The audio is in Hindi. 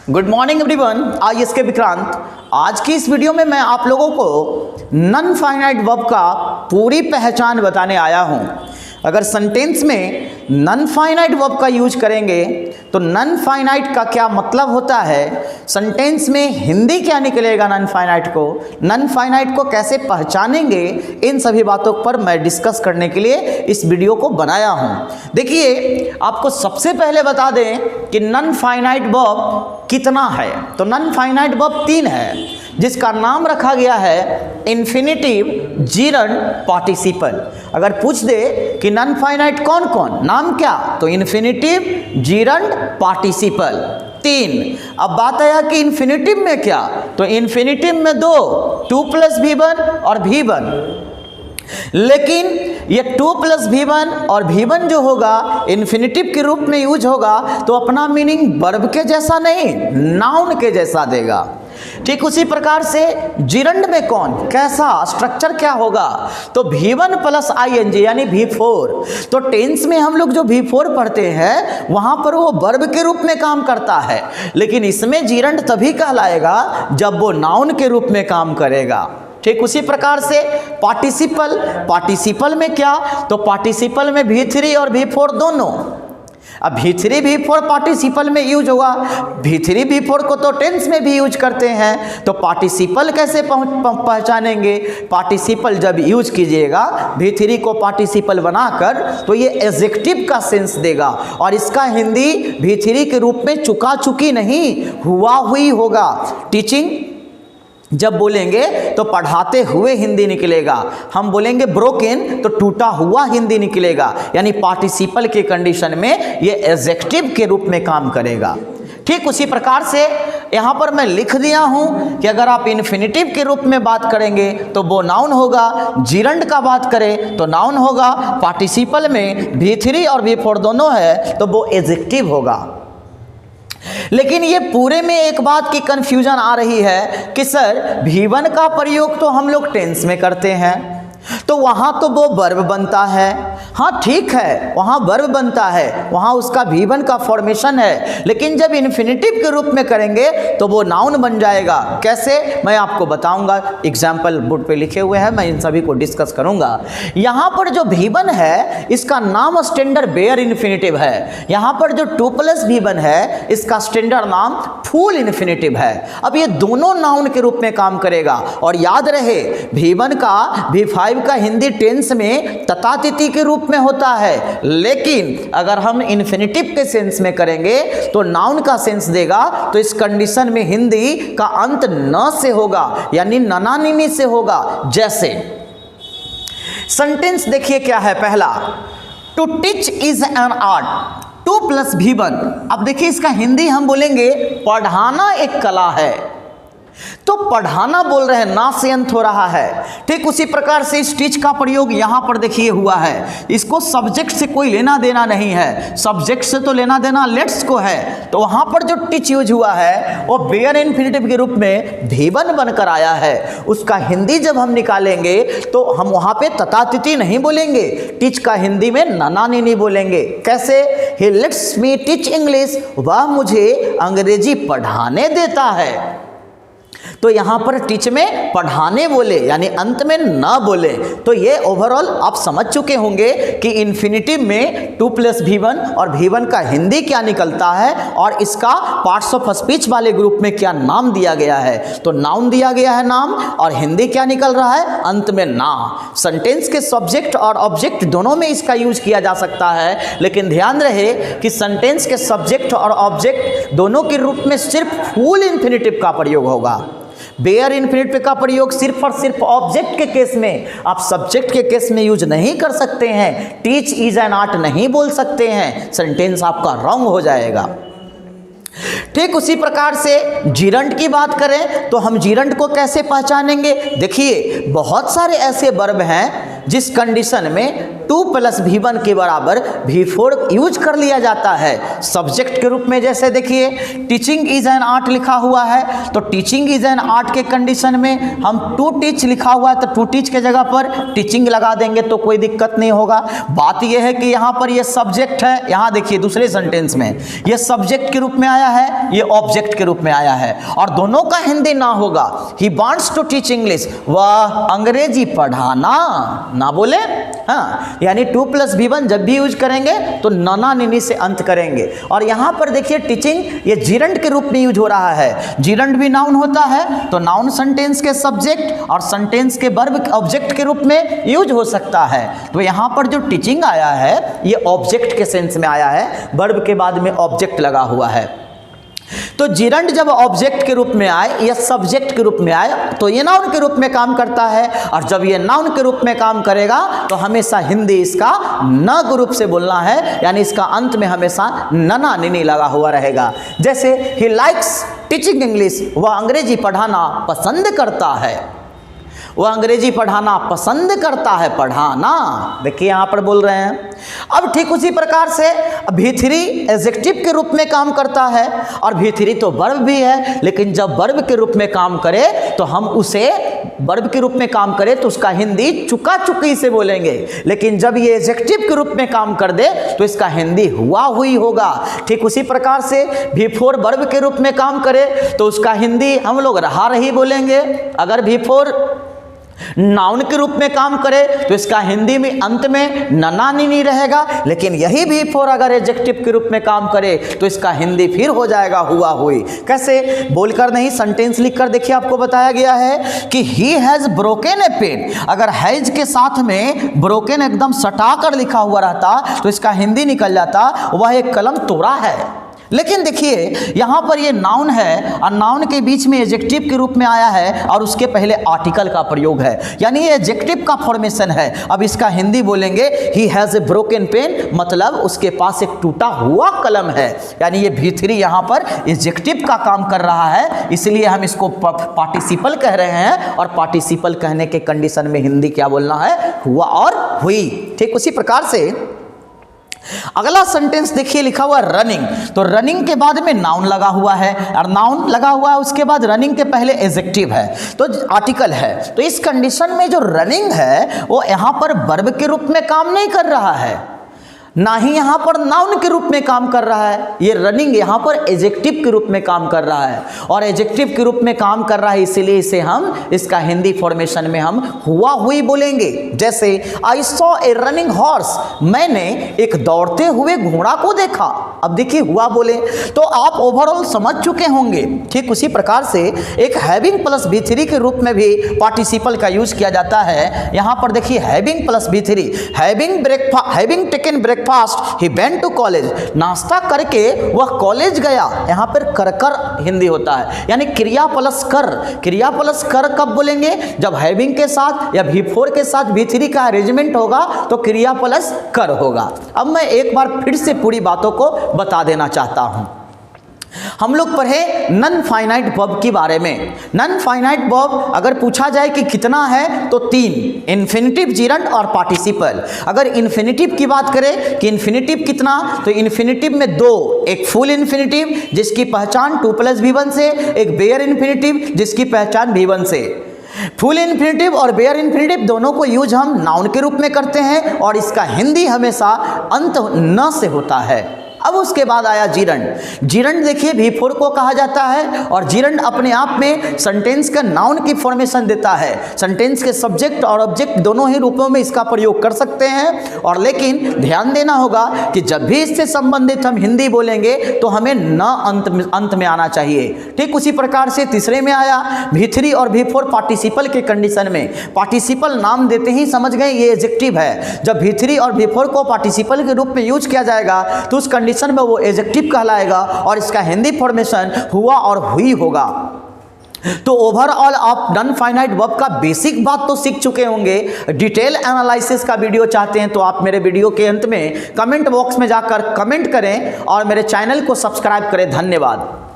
Good morning everyone, I S के विक्रांत। आज की इस वीडियो में मैं आप लोगों को नॉन फाइनाइट वर्ब का पूरी पहचान बताने आया हूं। अगर सेंटेंस में नॉन फाइनाइट वर्ब का यूज करेंगे तो नॉन फाइनाइट का क्या मतलब होता है, सेंटेंस में हिंदी क्या निकलेगा नॉन फाइनाइट को कैसे पहचानेंगे, इन सभी बातों पर मैं डिस्कस करने के लिए इस वीडियो को बनाया हूं। देखिए, आपको सबसे पहले बता दें कि नॉन फाइनाइट वर्ब कितना है। तो नॉन फाइनाइट वर्ब 3 है, जिसका नाम रखा गया है इन्फिनिटिव, जीरंड, पार्टिसिपल। अगर पूछ दे कि नॉन फाइनाइट कौन कौन, नाम क्या, तो इन्फिनिटिव, जीरंड, पार्टिसिपल 3। अब बात आया कि इन्फिनिटिव में क्या, तो इन्फिनिटिव में 2 प्लस V1 और V1। लेकिन ये 2 प्लस V1 और V1 जो होगा इन्फिनिटिव के रूप में यूज होगा तो अपना मीनिंग वर्ब के जैसा नहीं, नाउन के जैसा देगा। ठीक उसी प्रकार से जीरंड में कौन, कैसा, स्ट्रक्चर क्या होगा, तो V1 प्लस ING यानी V4। तो टेंस में हम लोग जो V4 पढ़ते हैं वहां पर वो वर्ब के रूप में काम करता है, लेकिन इसमें जीरंड तभी कहलाएगा जब वो नाउन के रूप में काम करेगा। ठीक उसी प्रकार से पार्टिसिपल में क्या, तो पार्टिसिपल में V3 और V4 दोनों। अब V3 V4 पार्टिसिपल में यूज होगा, V3 V4 को तो टेंस में भी यूज करते हैं, तो पार्टिसिपल कैसे पहचानेंगे। पार्टिसिपल जब यूज कीजिएगा V3 को पार्टिसिपल बनाकर तो ये एडजेक्टिव का सेंस देगा, और इसका हिंदी V3 के रूप में चुका चुकी नहीं, हुआ हुई होगा। टीचिंग जब बोलेंगे तो पढ़ाते हुए हिंदी निकलेगा, हम बोलेंगे ब्रोकन तो टूटा हुआ हिंदी निकलेगा, यानी पार्टिसिपल के कंडीशन में ये एडजेक्टिव के रूप में काम करेगा। ठीक उसी प्रकार से यहाँ पर मैं लिख दिया हूँ कि अगर आप इन्फिनिटिव के रूप में बात करेंगे तो वो नाउन होगा, जीरंड का बात करें तो नाउन होगा, पार्टिसिपल में V3 और V4 दोनों है तो वो एडजेक्टिव होगा। लेकिन ये पूरे में एक बात की कंफ्यूजन आ रही है कि सर V1 का प्रयोग तो हम लोग टेंस में करते हैं, तो वहां तो वो वर्ब बनता है। हाँ ठीक है, वहां वर्ब बनता है, वहां उसका V1 का फॉर्मेशन है, लेकिन जब इन्फिनिटिव के रूप में करेंगे तो वो नाउन बन जाएगा। कैसे, मैं आपको बताऊंगा, एग्जाम्पल बोर्ड पे लिखे हुए हैं, मैं इन सभी को डिस्कस करूंगा। यहां पर जो V1 है इसका नाम स्टैंडर्ड बेयर इन्फिनिटिव है, यहां पर जो 2 प्लस V1 है इसका स्टैंडर्ड नाम फुल इन्फिनिटिव है। अब ये दोनों नाउन के रूप में काम करेगा, और याद रहे V1 का V5 का हिंदी टेंस में तथातिथि के रूप में होता है, लेकिन अगर हम इन्फिनिटिव के सेंस में करेंगे तो नाउन का सेंस देगा। तो इस कंडीशन में हिंदी का अंत न से होगा, यानी ननानिनी से होगा। जैसे सेंटेंस देखिए क्या है, पहला, to teach is an art, 2 plus V1। अब देखिए इसका हिंदी हम बोलेंगे पढ़ाना एक कला है, तो पढ़ाना बोल रहे हैं, ना से अंत हो रहा है। ठीक उसी प्रकार से इस टीच का प्रयोग यहां पर देखिए हुआ है, इसको सब्जेक्ट से कोई लेना देना नहीं है, सब्जेक्ट से तो लेना देना लेट्स को है। तो वहां पर जो टीच यूज हुआ है वो बेयर इन्फिनिटिव के रूप में V1 बनकर आया है। उसका हिंदी जब हम निकालेंगे तो हम वहां पे तथातिथि नहीं बोलेंगे, टीच का हिंदी में ननानिनी बोलेंगे। कैसे, ही लेट्स मी टीच इंग्लिश, वह मुझे अंग्रेजी पढ़ाने देता है। तो यहां पर टीच में पढ़ाने बोले, यानी अंत में ना बोले। तो ये ओवरऑल आप समझ चुके होंगे कि इन्फिनिटिव में 2 प्लस V1 और V1 का हिंदी क्या निकलता है, और इसका पार्ट्स ऑफ स्पीच वाले ग्रुप में क्या नाम दिया गया है। तो नाउन दिया गया है नाम, और हिंदी क्या निकल रहा है, अंत में ना। सेंटेंस के सब्जेक्ट और ऑब्जेक्ट दोनों में इसका यूज किया जा सकता है, लेकिन ध्यान रहे कि सेंटेंस के सब्जेक्ट और ऑब्जेक्ट दोनों के रूप में सिर्फ फुल इन्फिनिटिव का प्रयोग होगा। बेयर इन्फिनिटिव का प्रयोग सिर्फ और सिर्फ ऑब्जेक्ट के केस में, आप सब्जेक्ट के केस में यूज नहीं कर सकते हैं। टीच इज एन आर्ट नहीं बोल सकते हैं, सेंटेंस आपका रॉन्ग हो जाएगा। ठीक उसी प्रकार से जीरंड की बात करें तो हम जीरंड को कैसे पहचानेंगे। देखिए, बहुत सारे ऐसे वर्ब हैं जिस कंडीशन में 2 प्लस V1 के बराबर V4 यूज कर लिया जाता है सब्जेक्ट के रूप में। जैसे देखिए, टीचिंग इज एन आर्ट लिखा हुआ है, तो टीचिंग इज एन आर्ट के कंडीशन में हम टू टीच लिखा हुआ है तो टू टीच के जगह पर टीचिंग लगा देंगे तो कोई दिक्कत नहीं होगा। बात यह है कि यहाँ पर ये सब्जेक्ट है, यहाँ देखिए दूसरे सेंटेंस में ये सब्जेक्ट के रूप में आया है, ये ऑब्जेक्ट के रूप में आया है, और दोनों का हिंदी ना होगा। He wants to teach English, वह अंग्रेजी पढ़ाना ना बोले। हाँ, यानी 2 + V1 जब भी यूज करेंगे तो नना निनी से अंत करेंगे। और यहाँ पर देखिए टीचिंग ये जीरंड के रूप में यूज हो रहा है। जीरंड भी नाउन होता है, तो नाउन सेंटेंस के सब्जेक्ट और सेंटेंस के वर्ब ऑब्जेक्ट के रूप में यूज हो सकता है। तो यहाँ पर जो टीचिंग आया है ये ऑब्जेक्ट के सेंस में आया है, वर्ब के बाद में ऑब्जेक्ट लगा हुआ है। तो जीरंड जब ऑब्जेक्ट के रूप में आए या सब्जेक्ट के रूप में आए तो ये नाउन के रूप में काम करता है, और जब ये नाउन के रूप में काम करेगा तो हमेशा हिंदी इसका न ग्रुप से बोलना है, यानी इसका अंत में हमेशा नना निनी लगा हुआ रहेगा। जैसे ही लाइक्स टीचिंग इंग्लिश, वह अंग्रेजी पढ़ाना पसंद करता है। वह अंग्रेजी पढ़ाना पसंद करता है, पढ़ाना देखिए यहाँ पर बोल रहे हैं। अब ठीक उसी प्रकार से V3 एडजेक्टिव के रूप में काम करता है, और V3 तो वर्ब भी है, लेकिन जब वर्ब के रूप में काम करे तो हम उसे वर्ब के रूप में काम करे तो उसका हिंदी चुका चुकी से बोलेंगे, लेकिन जब ये एडजेक्टिव के रूप में काम कर दे तो इसका हिंदी हुआ हुई होगा। ठीक उसी प्रकार से V4 वर्ब के रूप में काम करे तो उसका हिंदी हम लोग रहा रही बोलेंगे। अगर V4 नाउन के रूप में काम करे तो इसका हिंदी में अंत में नना निनी रहेगा, लेकिन यही V4 अगर एडजेक्टिव के रूप में काम करे तो इसका हिंदी फिर हो जाएगा हुआ हुई। कैसे? बोलकर नहीं, सेंटेंस लिखकर देखिए, आपको बताया गया है कि he has broken a pen. अगर हैज के साथ में ब्रोकन एकदम सटा कर लिखा हुआ रहता तो इसका हिंदी निकल जाता वह एक कलम तोड़ा है। लेकिन देखिए यहाँ पर ये नाउन है और नाउन के बीच में एडजेक्टिव के रूप में आया है और उसके पहले आर्टिकल का प्रयोग है, यानी ये एडजेक्टिव का फॉर्मेशन है। अब इसका हिंदी बोलेंगे he has a broken pen, मतलब उसके पास एक टूटा हुआ कलम है, यानी ये V3 यहाँ पर एडजेक्टिव का काम कर रहा है, इसलिए हम इसको पार्टिसिपल कह रहे हैं। और पार्टिसिपल कहने के कंडीशन में हिंदी क्या बोलना है? हुआ और हुई। ठीक उसी प्रकार से अगला सेंटेंस देखिए लिखा हुआ रनिंग। तो रनिंग के बाद में नाउन लगा हुआ है, और नाउन लगा हुआ है उसके बाद रनिंग के पहले एडजेक्टिव है, तो आर्टिकल है। तो इस कंडीशन में जो रनिंग है वो यहाँ पर वर्ब के रूप में काम नहीं कर रहा है, ना ही यहाँ पर नाउन के रूप में काम कर रहा है। ये रनिंग यहाँ पर एडजेक्टिव के रूप में काम कर रहा है, और एडजेक्टिव के रूप में काम कर रहा है इसीलिए इसे हम इसका हिंदी फॉर्मेशन में हम हुआ हुई बोलेंगे। जैसे I saw a running horse, मैंने एक दौड़ते हुए घोड़ा को देखा। अब देखिए हुआ बोले तो आप ओवरऑल समझ चुके होंगे। ठीक उसी प्रकार से एक हैविंग प्लस V3 के रूप में भी पार्टिसिपल का यूज किया जाता है। यहाँ पर देखिए having plus V3, having taken breakfast he went to college, नाश्ता करके वह कॉलेज गया। यहाँ पर कर हिंदी होता है, यानी क्रिया प्लस कर। क्रिया प्लस कर कब बोलेंगे? जब हैविंग के साथ या V4 के साथ V3 का अरेंजमेंट होगा तो क्रिया प्लस कर होगा। अब मैं एक बार फिर से पूरी बातों को बता देना चाहता हूं। हम लोग पढ़े नॉन फाइनाइट वर्ब के बारे में। नॉन फाइनाइट वर्ब अगर पूछा जाए कि कितना है तो 3, इन्फिनिटिव, जीरंड और पार्टिसिपल। अगर इन्फिनिटिव की बात करें कि इन्फिनिटिव कितना, तो इन्फिनिटिव में 2, एक फुल इन्फिनिटिव जिसकी पहचान 2 + V1 से, एक बेयर इन्फिनिटिव जिसकी पहचान V1 से। फुल इन्फिनिटिव और बेयर इन्फिनिटिव दोनों को यूज हम नाउन के रूप में करते हैं, और इसका हिंदी हमेशा अंत न से होता है। अब उसके बाद आया जीरंड। जीरंड देखिए V4 को कहा जाता है, और जीरंड अपने आप में सेंटेंस का नाउन की फॉर्मेशन देता है। सेंटेंस के सब्जेक्ट और ऑब्जेक्ट दोनों ही रूपों में इसका प्रयोग कर सकते हैं, और लेकिन ध्यान देना होगा कि जब भी इससे संबंधित हम हिंदी बोलेंगे तो हमें न अंत में आना चाहिए। ठीक उसी प्रकार से तीसरे में आया V3 और V4 पार्टिसिपल के कंडीशन में। पार्टिसिपल नाम देते ही समझ गए ये एडजेक्टिव है। जब V3 और V4 को पार्टिसिपल के रूप में यूज किया जाएगा तो उस कंडीशन में वो एडजेक्टिव कहलाएगा, और इसका हिंदी फॉर्मेशन हुआ और हुई होगा। तो ओवरऑल आप नॉन फाइनाइट वर्ब का बेसिक बात तो सीख चुके होंगे। डिटेल एनालिसिस का वीडियो चाहते हैं तो आप मेरे वीडियो के अंत में कमेंट बॉक्स में जाकर कमेंट करें और मेरे चैनल को सब्सक्राइब करें। धन्यवाद।